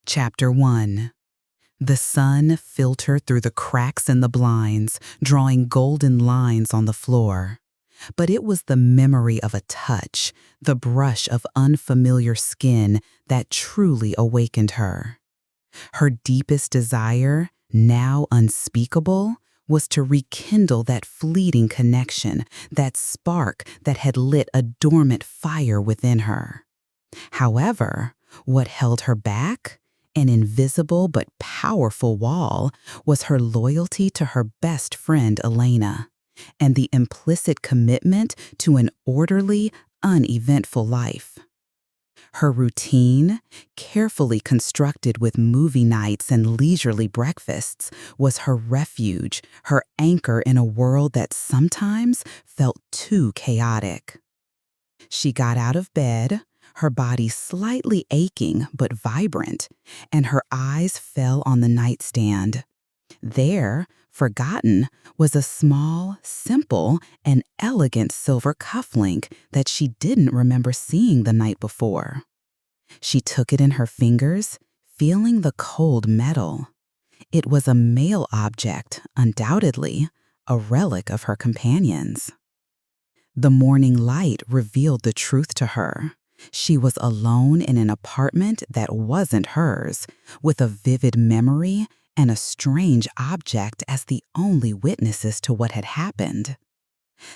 Chapter 1. The sun filtered through the cracks in the blinds, drawing golden lines on the floor. But it was the memory of a touch, the brush of unfamiliar skin that truly awakened her. Her deepest desire, now unspeakable, was to rekindle that fleeting connection, that spark that had lit a dormant fire within her. However, what held her back? An invisible but powerful wall was her loyalty to her best friend Elena, and the implicit commitment to an orderly, uneventful life. Her routine, carefully constructed with movie nights and leisurely breakfasts, was her refuge, her anchor in a world that sometimes felt too chaotic. She got out of bed, her body slightly aching but vibrant, and her eyes fell on the nightstand. There, forgotten, was a small, simple, and elegant silver cufflink that she didn't remember seeing the night before. She took it in her fingers, feeling the cold metal. It was a male object, undoubtedly, a relic of her companion's. The morning light revealed the truth to her. She was alone in an apartment that wasn't hers, with a vivid memory and a strange object as the only witnesses to what had happened.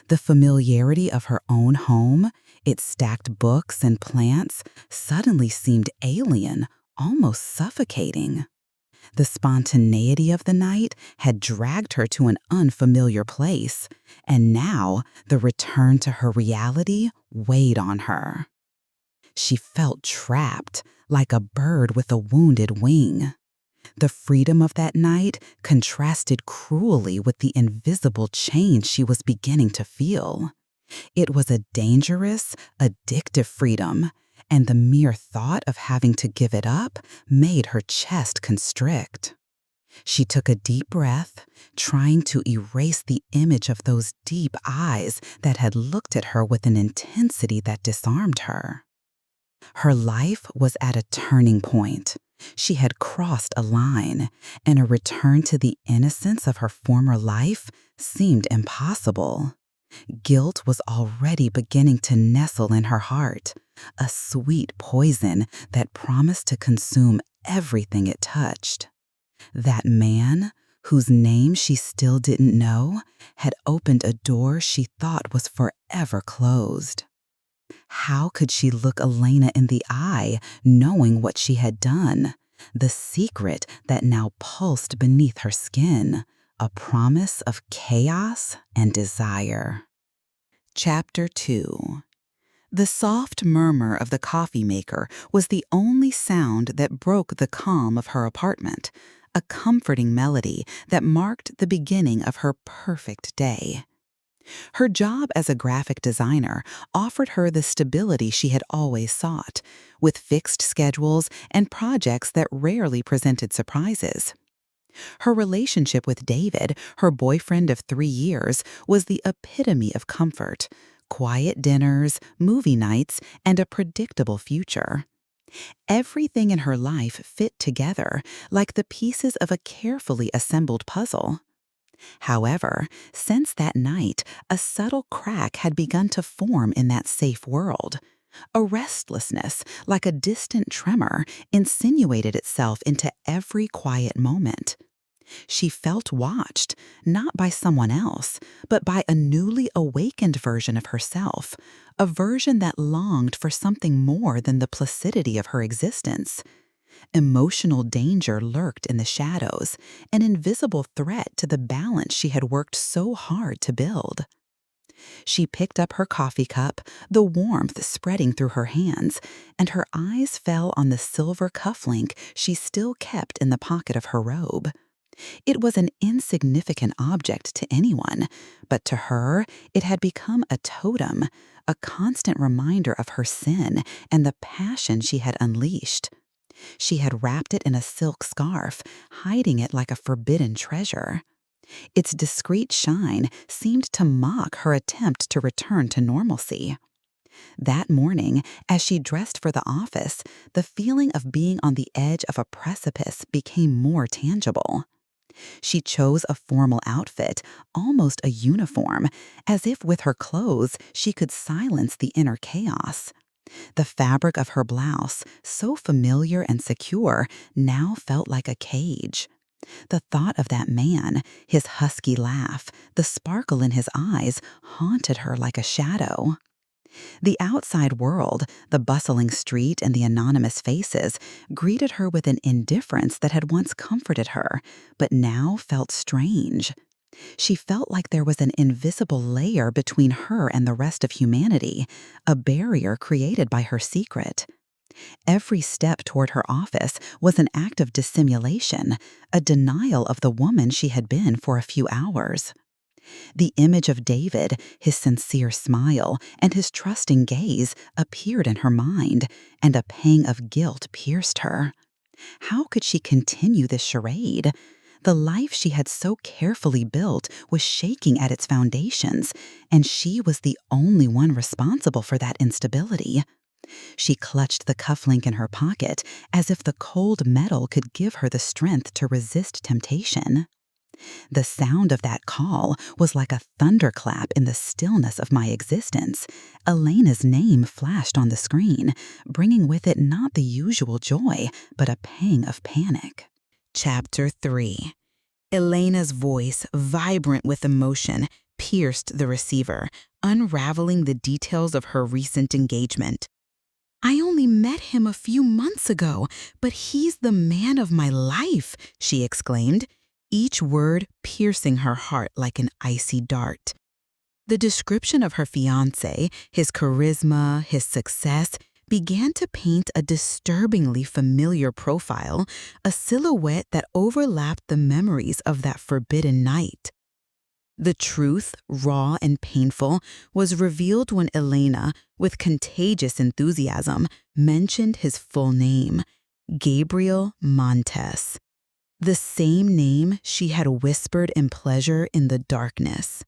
The familiarity of her own home, its stacked books and plants, suddenly seemed alien, almost suffocating. The spontaneity of the night had dragged her to an unfamiliar place, and now the return to her reality weighed on her. She felt trapped, like a bird with a wounded wing. The freedom of that night contrasted cruelly with the invisible change she was beginning to feel. It was a dangerous, addictive freedom, and the mere thought of having to give it up made her chest constrict. She took a deep breath, trying to erase the image of those deep eyes that had looked at her with an intensity that disarmed her. Her life was at a turning point. She had crossed a line, and a return to the innocence of her former life seemed impossible. Guilt was already beginning to nestle in her heart, a sweet poison that promised to consume everything it touched. That man, whose name she still didn't know, had opened a door she thought was forever closed. How could she look Elena in the eye, knowing what she had done, the secret that now pulsed beneath her skin, a promise of chaos and desire? Chapter 2. The soft murmur of the coffee maker was the only sound that broke the calm of her apartment, a comforting melody that marked the beginning of her perfect day. Her job as a graphic designer offered her the stability she had always sought, with fixed schedules and projects that rarely presented surprises. Her relationship with David, her boyfriend of 3 years, was the epitome of comfort: quiet dinners, movie nights, and a predictable future. Everything in her life fit together like the pieces of a carefully assembled puzzle. However, since that night, a subtle crack had begun to form in that safe world. A restlessness, like a distant tremor, insinuated itself into every quiet moment. She felt watched, not by someone else, but by a newly awakened version of herself, a version that longed for something more than the placidity of her existence. Emotional danger lurked in the shadows, an invisible threat to the balance she had worked so hard to build. She picked up her coffee cup, the warmth spreading through her hands, and her eyes fell on the silver cufflink she still kept in the pocket of her robe. It was an insignificant object to anyone, but to her it had become a totem, a constant reminder of her sin and the passion she had unleashed. She had wrapped it in a silk scarf, hiding it like a forbidden treasure. Its discreet shine seemed to mock her attempt to return to normalcy. That morning, as she dressed for the office, the feeling of being on the edge of a precipice became more tangible. She chose a formal outfit, almost a uniform, as if with her clothes she could silence the inner chaos. The fabric of her blouse, so familiar and secure, now felt like a cage. The thought of that man, his husky laugh, the sparkle in his eyes, haunted her like a shadow. The outside world, the bustling street and the anonymous faces, greeted her with an indifference that had once comforted her, but now felt strange. She felt like there was an invisible layer between her and the rest of humanity, a barrier created by her secret. Every step toward her office was an act of dissimulation, a denial of the woman she had been for a few hours. The image of David, his sincere smile, and his trusting gaze appeared in her mind, and a pang of guilt pierced her. How could she continue this charade? The life she had so carefully built was shaking at its foundations, and she was the only one responsible for that instability. She clutched the cufflink in her pocket as if the cold metal could give her the strength to resist temptation. The sound of that call was like a thunderclap in the stillness of my existence. Elena's name flashed on the screen, bringing with it not the usual joy, but a pang of panic. Chapter 3. Elena's voice, vibrant with emotion, pierced the receiver, unraveling the details of her recent engagement. "I only met him a few months ago, but he's the man of my life," she exclaimed, each word piercing her heart like an icy dart. The description of her fiancé, his charisma, his success, began to paint a disturbingly familiar profile, a silhouette that overlapped the memories of that forbidden night. The truth, raw and painful, was revealed when Elena, with contagious enthusiasm, mentioned his full name, Gabriel Montes. The same name she had whispered in pleasure in the darkness.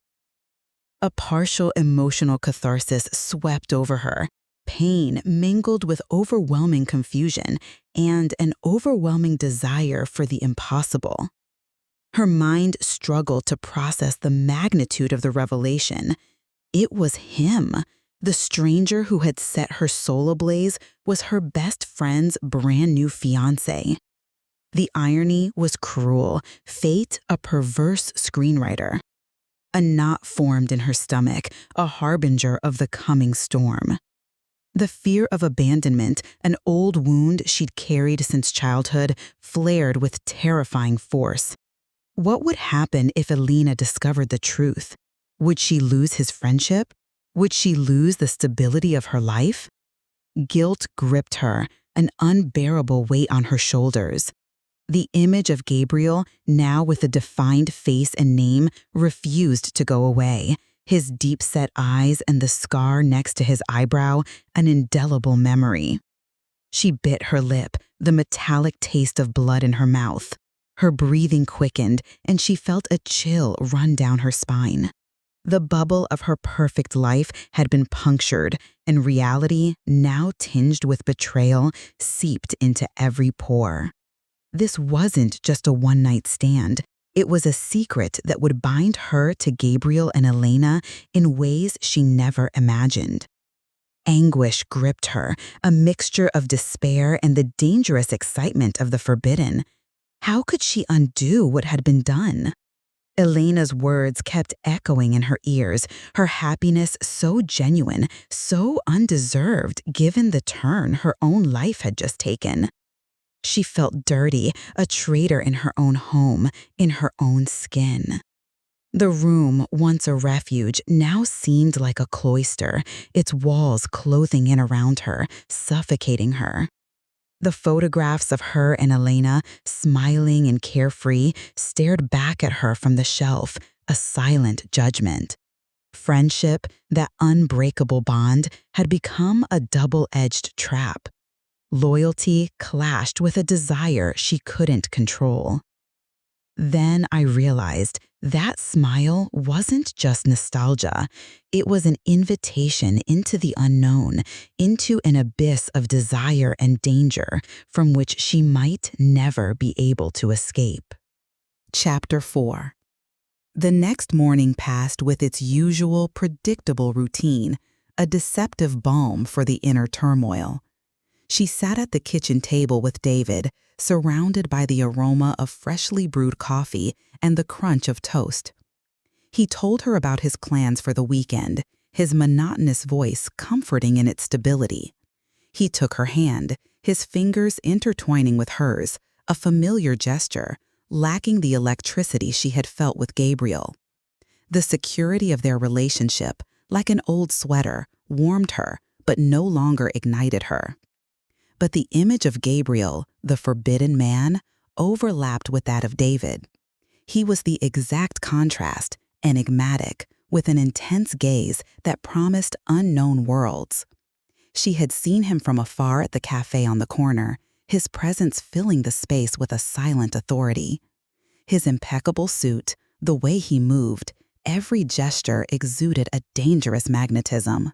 A partial emotional catharsis swept over her, pain mingled with overwhelming confusion and an overwhelming desire for the impossible. Her mind struggled to process the magnitude of the revelation. It was him. The stranger who had set her soul ablaze was her best friend's brand new fiancé. The irony was cruel, fate a perverse screenwriter. A knot formed in her stomach, a harbinger of the coming storm. The fear of abandonment, an old wound she'd carried since childhood, flared with terrifying force. What would happen if Elena discovered the truth? Would she lose his friendship? Would she lose the stability of her life? Guilt gripped her, an unbearable weight on her shoulders. The image of Gabriel, now with a defined face and name, refused to go away. His deep-set eyes and the scar next to his eyebrow, an indelible memory. She bit her lip, the metallic taste of blood in her mouth. Her breathing quickened, and she felt a chill run down her spine. The bubble of her perfect life had been punctured, and reality, now tinged with betrayal, seeped into every pore. This wasn't just a one-night stand. It was a secret that would bind her to Gabriel and Elena in ways she never imagined. Anguish gripped her, a mixture of despair and the dangerous excitement of the forbidden. How could she undo what had been done? Elena's words kept echoing in her ears, her happiness so genuine, so undeserved given the turn her own life had just taken. She felt dirty, a traitor in her own home, in her own skin. The room, once a refuge, now seemed like a cloister, its walls closing in around her, suffocating her. The photographs of her and Elena, smiling and carefree, stared back at her from the shelf, a silent judgment. Friendship, that unbreakable bond, had become a double-edged trap. Loyalty clashed with a desire she couldn't control. Then I realized That smile wasn't just nostalgia. It was an invitation into the unknown, into an abyss of desire and danger from which she might never be able to escape. Chapter 4. The next morning passed with its usual predictable routine, a deceptive balm for the inner turmoil. She sat at the kitchen table with David, surrounded by the aroma of freshly brewed coffee and the crunch of toast. He told her about his plans for the weekend, his monotonous voice comforting in its stability. He took her hand, his fingers intertwining with hers, a familiar gesture, lacking the electricity she had felt with Gabriel. The security of their relationship, like an old sweater, warmed her, but no longer ignited her. But the image of Gabriel, the forbidden man, overlapped with that of David. He was the exact contrast, enigmatic, with an intense gaze that promised unknown worlds. She had seen him from afar at the cafe on the corner, his presence filling the space with a silent authority. His impeccable suit, the way he moved, every gesture exuded a dangerous magnetism.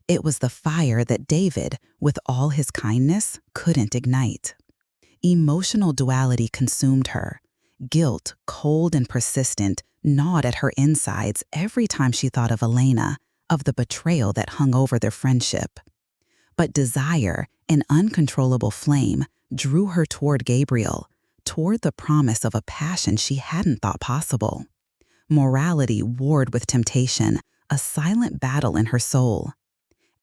It was the fire that David, with all his kindness, couldn't ignite. Emotional duality consumed her. Guilt, cold and persistent, gnawed at her insides every time she thought of Elena, of the betrayal that hung over their friendship. But desire, an uncontrollable flame, drew her toward Gabriel, toward the promise of a passion she hadn't thought possible. Morality warred with temptation, a silent battle in her soul.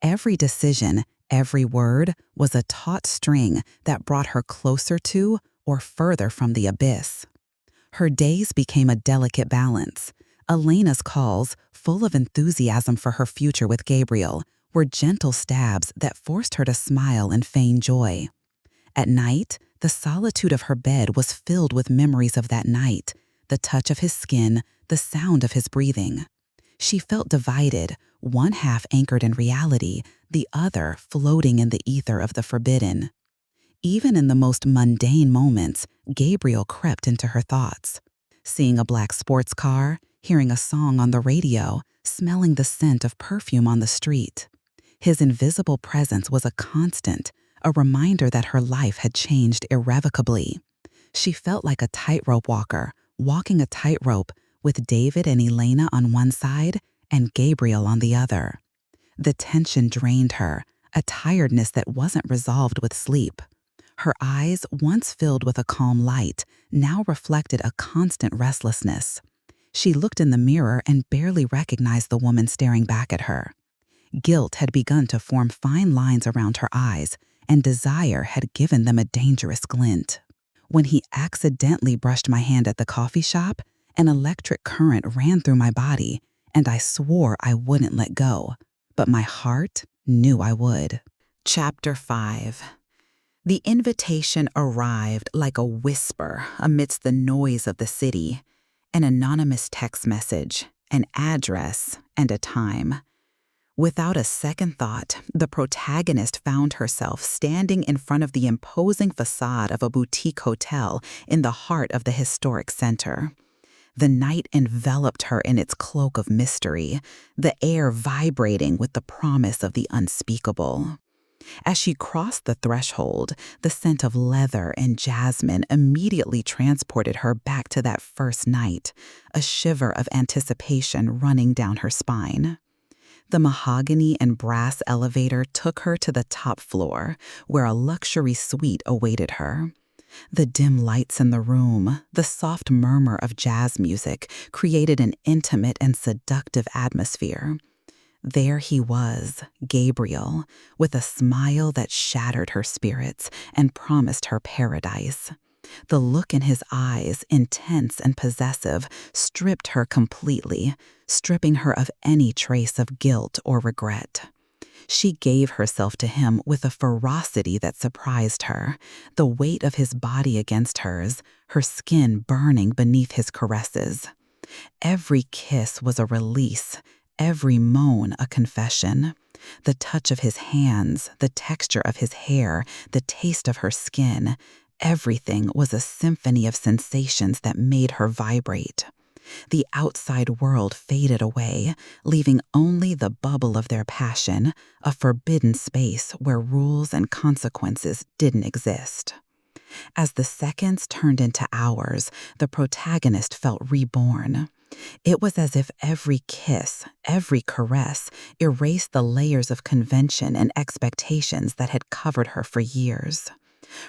Every decision, every word was a taut string that brought her closer to or further from the abyss. Her days became a delicate balance. Elena's calls, full of enthusiasm for her future with Gabriel, were gentle stabs that forced her to smile and feign joy. At night, the solitude of her bed was filled with memories of that night, the touch of his skin, the sound of his breathing. She felt divided, one half anchored in reality, the other floating in the ether of the forbidden. Even in the most mundane moments, Gabriel crept into her thoughts. Seeing a black sports car, hearing a song on the radio, smelling the scent of perfume on the street. His invisible presence was a constant, a reminder that her life had changed irrevocably. She felt like a tightrope walker, walking a tightrope with David and Elena on one side and Gabriel on the other. The tension drained her, a tiredness that wasn't resolved with sleep. Her eyes, once filled with a calm light, now reflected a constant restlessness. She looked in the mirror and barely recognized the woman staring back at her. Guilt had begun to form fine lines around her eyes, and desire had given them a dangerous glint. When he accidentally brushed my hand at the coffee shop, an electric current ran through my body, and I swore I wouldn't let go. But my heart knew I would. Chapter 5. The invitation arrived like a whisper amidst the noise of the city. An anonymous text message, an address, and a time. Without a second thought, the protagonist found herself standing in front of the imposing facade of a boutique hotel in the heart of the historic center. The night enveloped her in its cloak of mystery, the air vibrating with the promise of the unspeakable. As she crossed the threshold, the scent of leather and jasmine immediately transported her back to that first night, a shiver of anticipation running down her spine. The mahogany and brass elevator took her to the top floor, where a luxury suite awaited her. The dim lights in the room, the soft murmur of jazz music created an intimate and seductive atmosphere. There he was, Gabriel, with a smile that shattered her spirits and promised her paradise. The look in his eyes, intense and possessive, stripped her completely, stripping her of any trace of guilt or regret. She gave herself to him with a ferocity that surprised her, the weight of his body against hers, her skin burning beneath his caresses. Every kiss was a release, every moan a confession. The touch of his hands, the texture of his hair, the taste of her skin, everything was a symphony of sensations that made her vibrate. The outside world faded away, leaving only the bubble of their passion, a forbidden space where rules and consequences didn't exist. As the seconds turned into hours, the protagonist felt reborn. It was as if every kiss, every caress, erased the layers of convention and expectations that had covered her for years.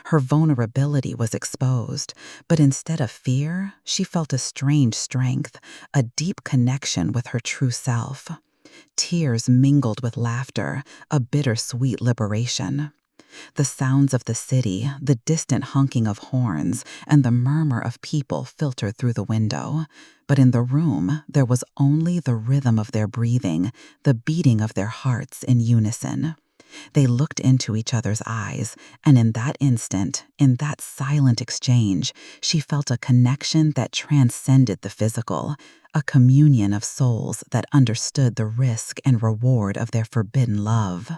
Her vulnerability was exposed, but instead of fear, she felt a strange strength, a deep connection with her true self. Tears mingled with laughter, a bittersweet liberation. The sounds of the city, the distant honking of horns, and the murmur of people filtered through the window. But in the room, there was only the rhythm of their breathing, the beating of their hearts in unison. They looked into each other's eyes, and in that instant, in that silent exchange, she felt a connection that transcended the physical, a communion of souls that understood the risk and reward of their forbidden love.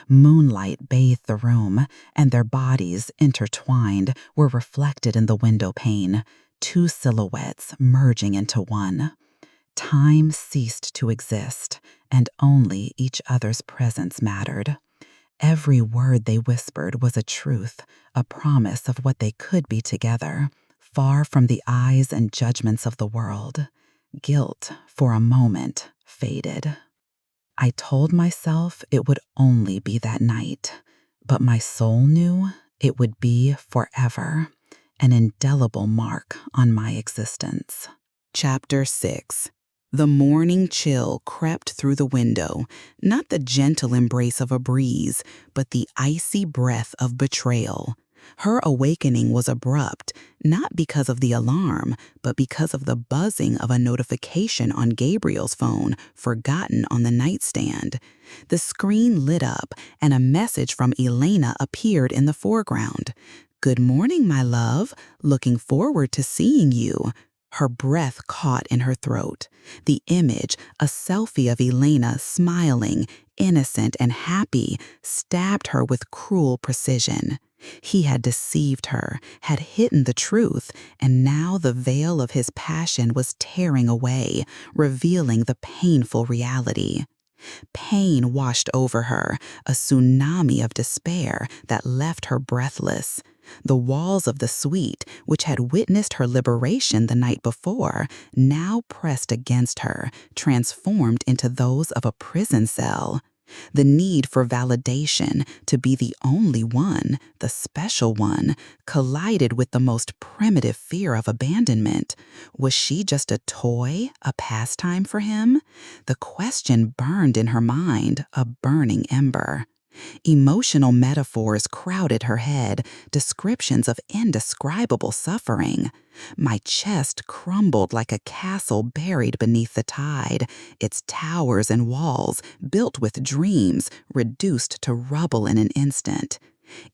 Moonlight bathed the room, and their bodies, intertwined, were reflected in the window pane, two silhouettes merging into one. Time ceased to exist, and only each other's presence mattered. Every word they whispered was a truth, a promise of what they could be together, far from the eyes and judgments of the world. Guilt, for a moment, faded. I told myself it would only be that night, but my soul knew it would be forever, an indelible mark on my existence. Chapter 6. The morning chill crept through the window, not the gentle embrace of a breeze, but the icy breath of betrayal. Her awakening was abrupt, not because of the alarm, but because of the buzzing of a notification on Gabriel's phone, forgotten on the nightstand. The screen lit up, and a message from Elena appeared in the foreground. "Good morning, my love. Looking forward to seeing you." Her breath caught in her throat. The image, a selfie of Elena smiling, innocent and happy, stabbed her with cruel precision. He had deceived her, had hidden the truth, and now the veil of his passion was tearing away, revealing the painful reality. Pain washed over her, a tsunami of despair that left her breathless. The walls of the suite, which had witnessed her liberation the night before, now pressed against her, transformed into those of a prison cell. The need for validation, to be the only one, the special one, collided with the most primitive fear of abandonment. Was she just a toy, a pastime for him? The question burned in her mind, a burning ember. Emotional metaphors crowded her head, descriptions of indescribable suffering. My chest crumbled like a castle buried beneath the tide, its towers and walls, built with dreams, reduced to rubble in an instant.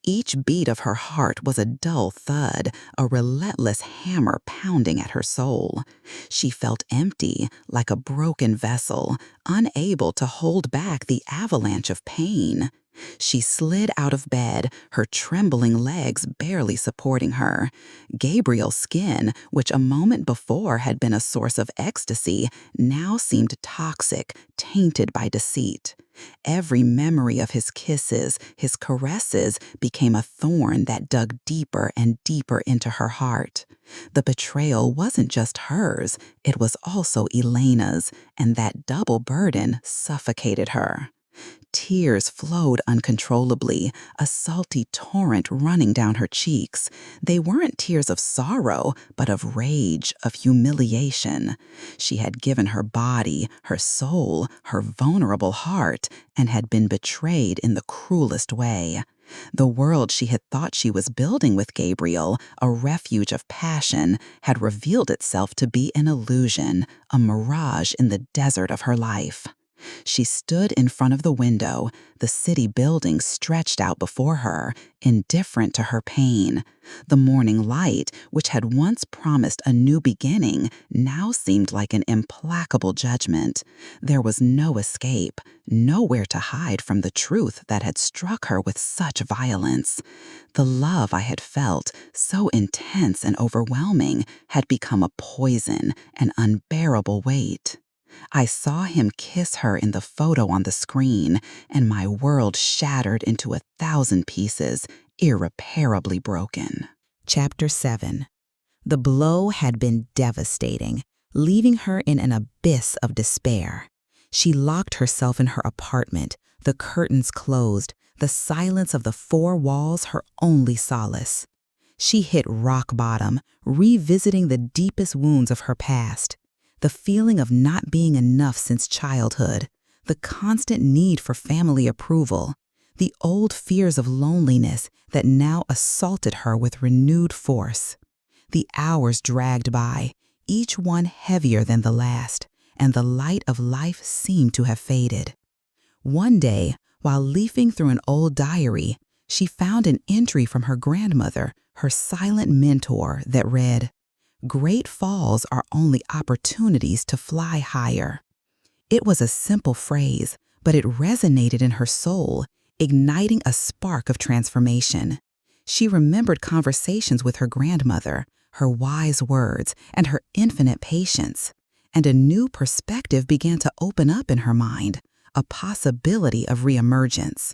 Each beat of her heart was a dull thud, a relentless hammer pounding at her soul. She felt empty, like a broken vessel, unable to hold back the avalanche of pain. She slid out of bed, her trembling legs barely supporting her. Gabriel's skin, which a moment before had been a source of ecstasy, now seemed toxic, tainted by deceit. Every memory of his kisses, his caresses, became a thorn that dug deeper and deeper into her heart. The betrayal wasn't just hers, it was also Elena's, and that double burden suffocated her. Tears flowed uncontrollably, a salty torrent running down her cheeks. They weren't tears of sorrow, but of rage, of humiliation. She had given her body, her soul, her vulnerable heart, and had been betrayed in the cruelest way. The world she had thought she was building with Gabriel, a refuge of passion, had revealed itself to be an illusion, a mirage in the desert of her life. She stood in front of the window, the city building stretched out before her, indifferent to her pain. The morning light, which had once promised a new beginning, now seemed like an implacable judgment. There was no escape, nowhere to hide from the truth that had struck her with such violence. The love I had felt, so intense and overwhelming, had become a poison, an unbearable weight. I saw him kiss her in the photo on the screen, and my world shattered into 1,000 pieces, irreparably broken. Chapter 7. The blow had been devastating, leaving her in an abyss of despair. She locked herself in her apartment, the curtains closed, the silence of the four walls her only solace. She hit rock bottom, revisiting the deepest wounds of her past. The feeling of not being enough since childhood, the constant need for family approval, the old fears of loneliness that now assaulted her with renewed force. The hours dragged by, each one heavier than the last, and the light of life seemed to have faded. One day, while leafing through an old diary, she found an entry from her grandmother, her silent mentor, that read, "Great falls are only opportunities to fly higher." It was a simple phrase, but it resonated in her soul, igniting a spark of transformation. She remembered conversations with her grandmother, her wise words, and her infinite patience, and a new perspective began to open up in her mind, a possibility of reemergence.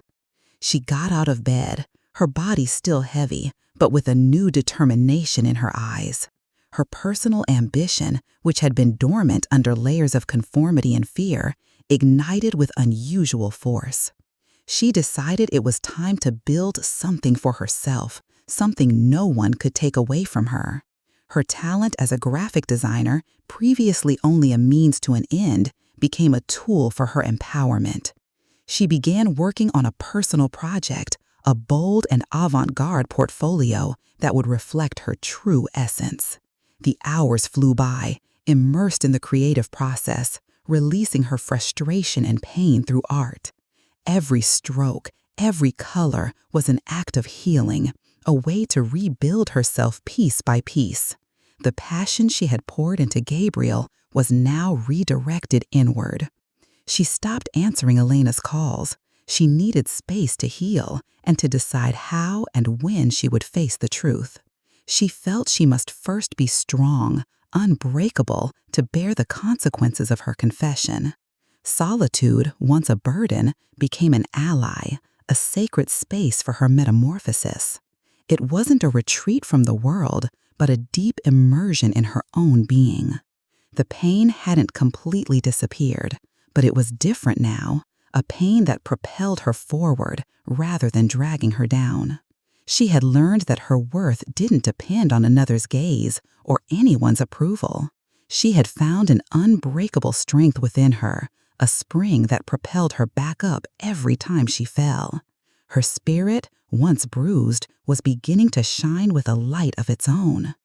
She got out of bed, her body still heavy, but with a new determination in her eyes. Her personal ambition, which had been dormant under layers of conformity and fear, ignited with unusual force. She decided it was time to build something for herself, something no one could take away from her. Her talent as a graphic designer, previously only a means to an end, became a tool for her empowerment. She began working on a personal project, a bold and avant-garde portfolio that would reflect her true essence. The hours flew by, immersed in the creative process, releasing her frustration and pain through art. Every stroke, every color was an act of healing, a way to rebuild herself piece by piece. The passion she had poured into Gabriel was now redirected inward. She stopped answering Elena's calls. She needed space to heal and to decide how and when she would face the truth. She felt she must first be strong, unbreakable, to bear the consequences of her confession. Solitude, once a burden, became an ally, a sacred space for her metamorphosis. It wasn't a retreat from the world, but a deep immersion in her own being. The pain hadn't completely disappeared, but it was different now, a pain that propelled her forward rather than dragging her down. She had learned that her worth didn't depend on another's gaze or anyone's approval. She had found an unbreakable strength within her, a spring that propelled her back up every time she fell. Her spirit, once bruised, was beginning to shine with a light of its own.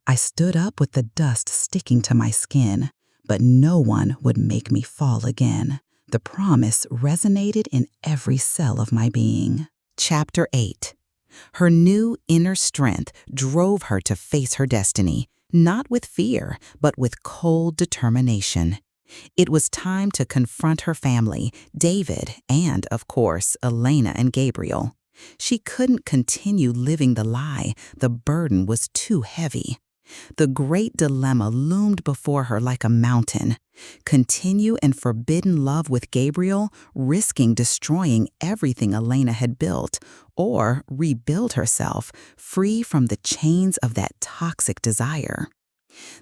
I stood up with the dust sticking to my skin, but no one would make me fall again. The promise resonated in every cell of my being. Chapter 8. Her new inner strength drove her to face her destiny, not with fear, but with cold determination. It was time to confront her family, David, and, of course, Elena and Gabriel. She couldn't continue living the lie. The burden was too heavy. The great dilemma loomed before her like a mountain. Continue in forbidden love with Gabriel, risking destroying everything Elena had built, or rebuild herself, free from the chains of that toxic desire.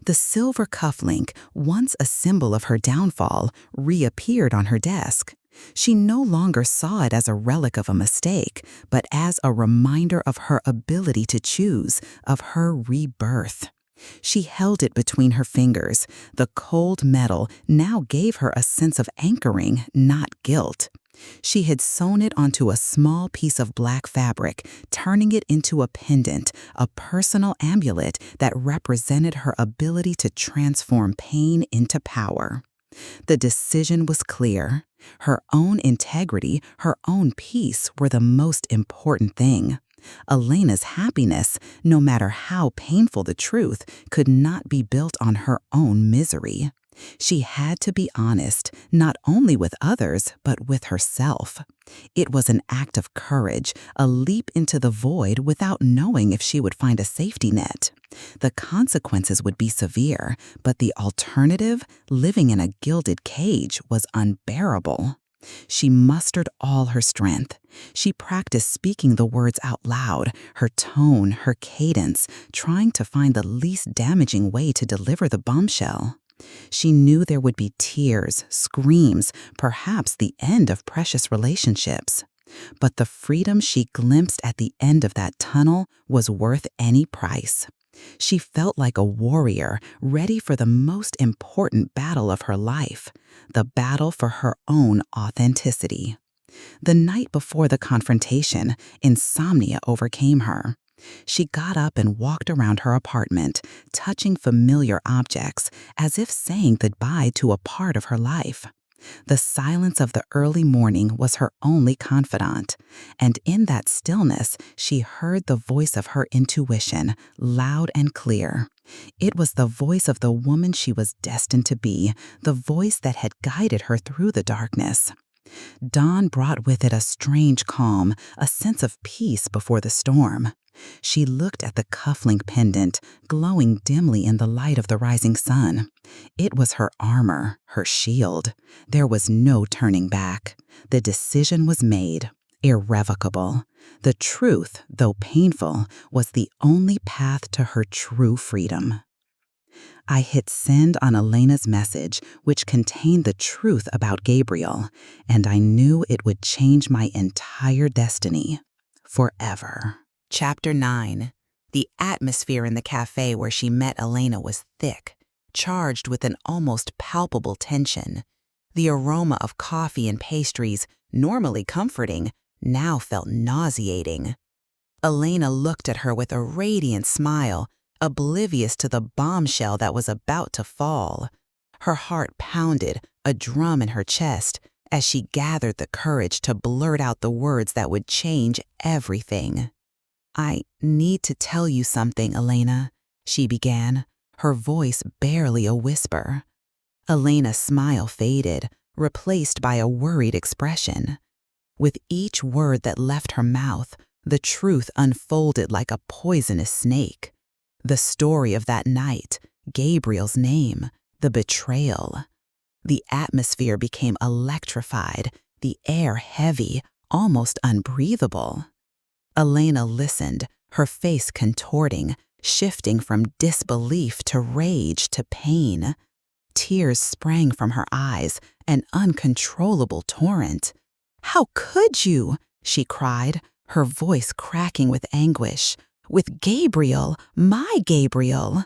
The silver cufflink, once a symbol of her downfall, reappeared on her desk. She no longer saw it as a relic of a mistake, but as a reminder of her ability to choose, of her rebirth. She held it between her fingers. The cold metal now gave her a sense of anchoring, not guilt. She had sewn it onto a small piece of black fabric, turning it into a pendant, a personal amulet that represented her ability to transform pain into power. The decision was clear. Her own integrity, her own peace were the most important thing. Elena's happiness, no matter how painful the truth, could not be built on her own misery. She had to be honest, not only with others, but with herself. It was an act of courage, a leap into the void without knowing if she would find a safety net. The consequences would be severe, but the alternative, living in a gilded cage, was unbearable. She mustered all her strength. She practiced speaking the words out loud, her tone, her cadence, trying to find the least damaging way to deliver the bombshell. She knew there would be tears, screams, perhaps the end of precious relationships. But the freedom she glimpsed at the end of that tunnel was worth any price. She felt like a warrior, ready for the most important battle of her life, the battle for her own authenticity. The night before the confrontation, insomnia overcame her. She got up and walked around her apartment, touching familiar objects, as if saying goodbye to a part of her life. The silence of the early morning was her only confidant, and in that stillness she heard the voice of her intuition, loud and clear. It was the voice of the woman she was destined to be, the voice that had guided her through the darkness. Dawn brought with it a strange calm, a sense of peace before the storm. She looked at the cufflink pendant, glowing dimly in the light of the rising sun. It was her armor, her shield. There was no turning back. The decision was made, irrevocable. The truth, though painful, was the only path to her true freedom. I hit send on Elena's message, which contained the truth about Gabriel, and I knew it would change my entire destiny, forever. Chapter 9. The atmosphere in the cafe where she met Elena was thick, charged with an almost palpable tension. The aroma of coffee and pastries, normally comforting, now felt nauseating. Elena looked at her with a radiant smile, oblivious to the bombshell that was about to fall. Her heart pounded, a drum in her chest, as she gathered the courage to blurt out the words that would change everything. "I need to tell you something, Elena," she began, her voice barely a whisper. Elena's smile faded, replaced by a worried expression. With each word that left her mouth, the truth unfolded like a poisonous snake. The story of that night, Gabriel's name, the betrayal. The atmosphere became electrified, the air heavy, almost unbreathable. Elena listened, her face contorting, shifting from disbelief to rage to pain. Tears sprang from her eyes, an uncontrollable torrent. "How could you?" she cried, her voice cracking with anguish. "With Gabriel, my Gabriel."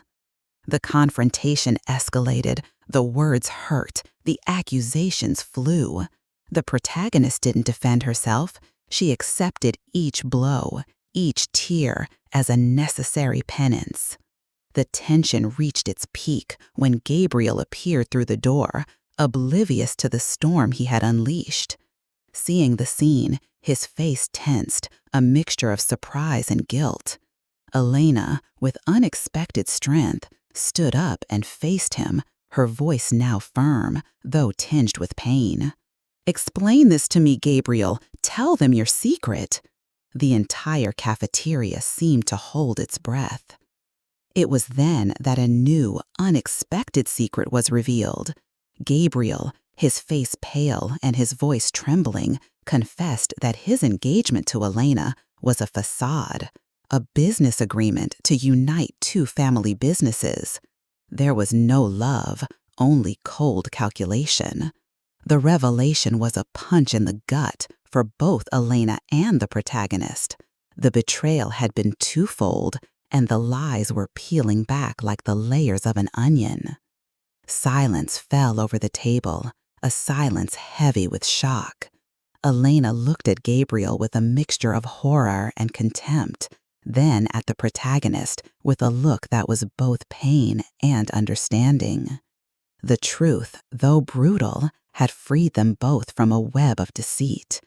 The confrontation escalated, the words hurt, the accusations flew. The protagonist didn't defend herself. She accepted each blow, each tear, as a necessary penance. The tension reached its peak when Gabriel appeared through the door, oblivious to the storm he had unleashed. Seeing the scene, his face tensed, a mixture of surprise and guilt. Elena, with unexpected strength, stood up and faced him, her voice now firm, though tinged with pain. "Explain this to me, Gabriel. Tell them your secret." The entire cafeteria seemed to hold its breath. It was then that a new, unexpected secret was revealed. Gabriel, his face pale and his voice trembling, confessed that his engagement to Elena was a facade, a business agreement to unite two family businesses. There was no love, only cold calculation. The revelation was a punch in the gut for both Elena and the protagonist. The betrayal had been twofold, and the lies were peeling back like the layers of an onion. Silence fell over the table, a silence heavy with shock. Elena looked at Gabriel with a mixture of horror and contempt, then at the protagonist with a look that was both pain and understanding. The truth, though brutal, had freed them both from a web of deceit.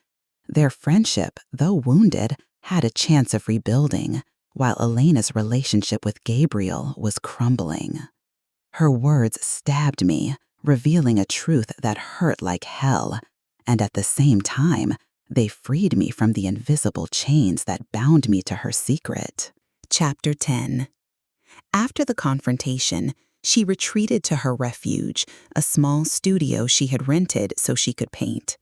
Their friendship, though wounded, had a chance of rebuilding, while Elena's relationship with Gabriel was crumbling. Her words stabbed me, revealing a truth that hurt like hell, and at the same time, they freed me from the invisible chains that bound me to her secret. Chapter 10. After the confrontation, she retreated to her refuge, a small studio she had rented so she could paint.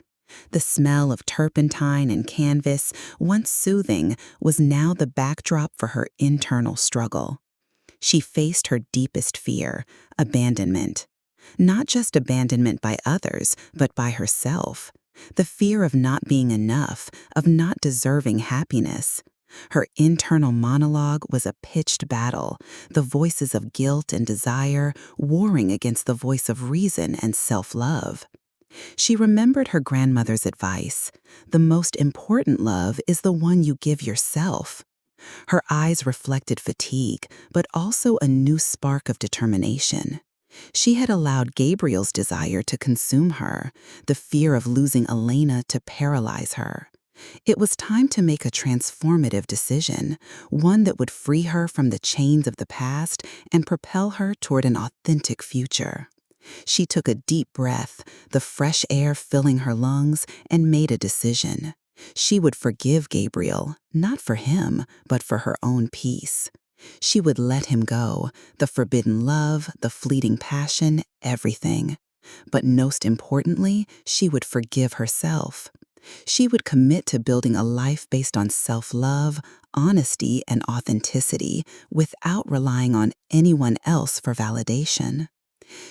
The smell of turpentine and canvas, once soothing, was now the backdrop for her internal struggle. She faced her deepest fear, abandonment. Not just abandonment by others, but by herself. The fear of not being enough, of not deserving happiness. Her internal monologue was a pitched battle, the voices of guilt and desire warring against the voice of reason and self-love. She remembered her grandmother's advice: the most important love is the one you give yourself. Her eyes reflected fatigue, but also a new spark of determination. She had allowed Gabriel's desire to consume her, the fear of losing Elena to paralyze her. It was time to make a transformative decision, one that would free her from the chains of the past and propel her toward an authentic future. She took a deep breath, the fresh air filling her lungs, and made a decision. She would forgive Gabriel, not for him, but for her own peace. She would let him go, the forbidden love, the fleeting passion, everything. But most importantly, she would forgive herself. She would commit to building a life based on self-love, honesty, and authenticity without relying on anyone else for validation.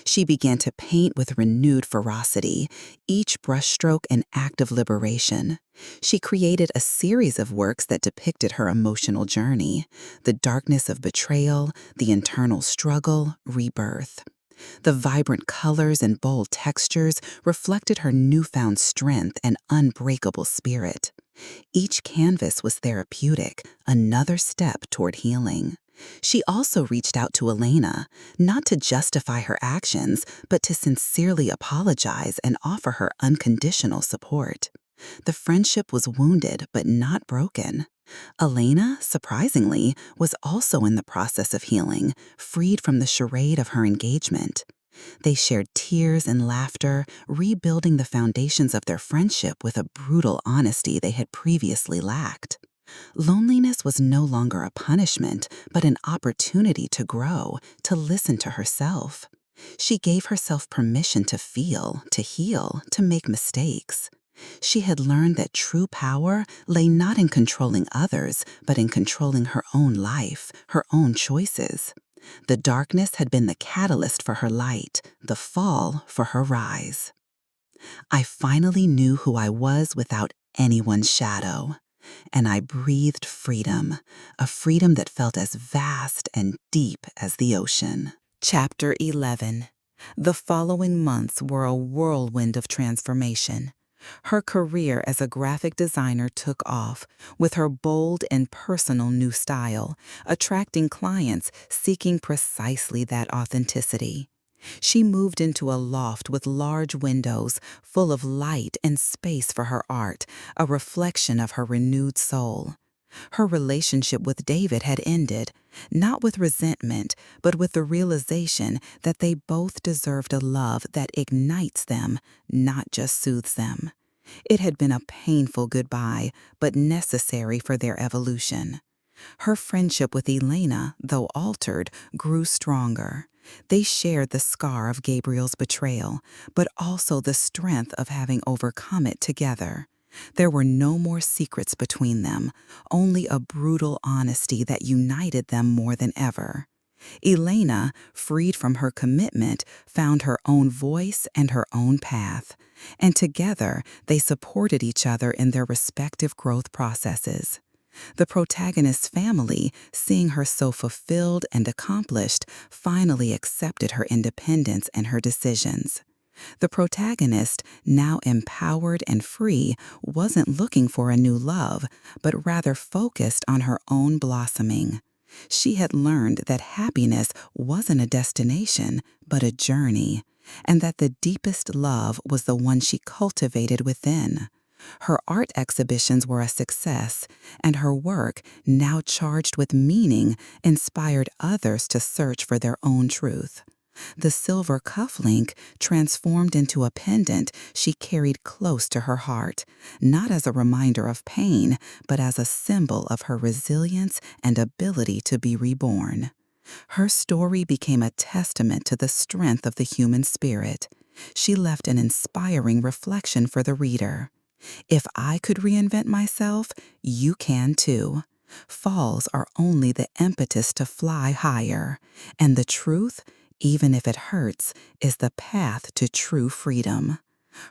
She began to paint with renewed ferocity, each brushstroke an act of liberation. She created a series of works that depicted her emotional journey, the darkness of betrayal, the internal struggle, rebirth. The vibrant colors and bold textures reflected her newfound strength and unbreakable spirit. Each canvas was therapeutic, another step toward healing. She also reached out to Elena, not to justify her actions, but to sincerely apologize and offer her unconditional support. The friendship was wounded but not broken. Elena, surprisingly, was also in the process of healing, freed from the charade of her engagement. They shared tears and laughter, rebuilding the foundations of their friendship with a brutal honesty they had previously lacked. Loneliness was no longer a punishment, but an opportunity to grow, to listen to herself. She gave herself permission to feel, to heal, to make mistakes. She had learned that true power lay not in controlling others, but in controlling her own life, her own choices. The darkness had been the catalyst for her light, the fall for her rise. I finally knew who I was without anyone's shadow. And I breathed freedom, a freedom that felt as vast and deep as the ocean. Chapter 11. The following months were a whirlwind of transformation. Her career as a graphic designer took off, with her bold and personal new style, attracting clients seeking precisely that authenticity. She moved into a loft with large windows, full of light and space for her art, a reflection of her renewed soul. Her relationship with David had ended, not with resentment, but with the realization that they both deserved a love that ignites them, not just soothes them. It had been a painful goodbye, but necessary for their evolution. Her friendship with Elena, though altered, grew stronger. They shared the scar of Gabriel's betrayal, but also the strength of having overcome it together. There were no more secrets between them, only a brutal honesty that united them more than ever. Elena, freed from her commitment, found her own voice and her own path, and together they supported each other in their respective growth processes. The protagonist's family, seeing her so fulfilled and accomplished, finally accepted her independence and her decisions. The protagonist, now empowered and free, wasn't looking for a new love, but rather focused on her own blossoming. She had learned that happiness wasn't a destination, but a journey, and that the deepest love was the one she cultivated within. Her art exhibitions were a success, and her work, now charged with meaning, inspired others to search for their own truth. The silver cufflink transformed into a pendant she carried close to her heart, not as a reminder of pain, but as a symbol of her resilience and ability to be reborn. Her story became a testament to the strength of the human spirit. She left an inspiring reflection for the reader. If I could reinvent myself, you can too. Falls are only the impetus to fly higher, and the truth, even if it hurts, is the path to true freedom.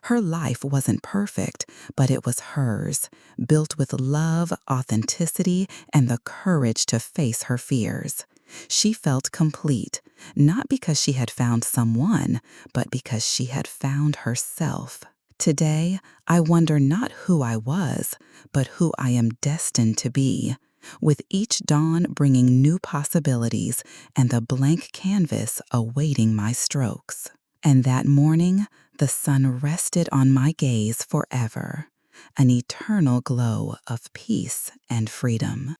Her life wasn't perfect, but it was hers, built with love, authenticity, and the courage to face her fears. She felt complete, not because she had found someone, but because she had found herself. Today, I wonder not who I was, but who I am destined to be, with each dawn bringing new possibilities and the blank canvas awaiting my strokes. And that morning, the sun rested on my gaze forever, an eternal glow of peace and freedom.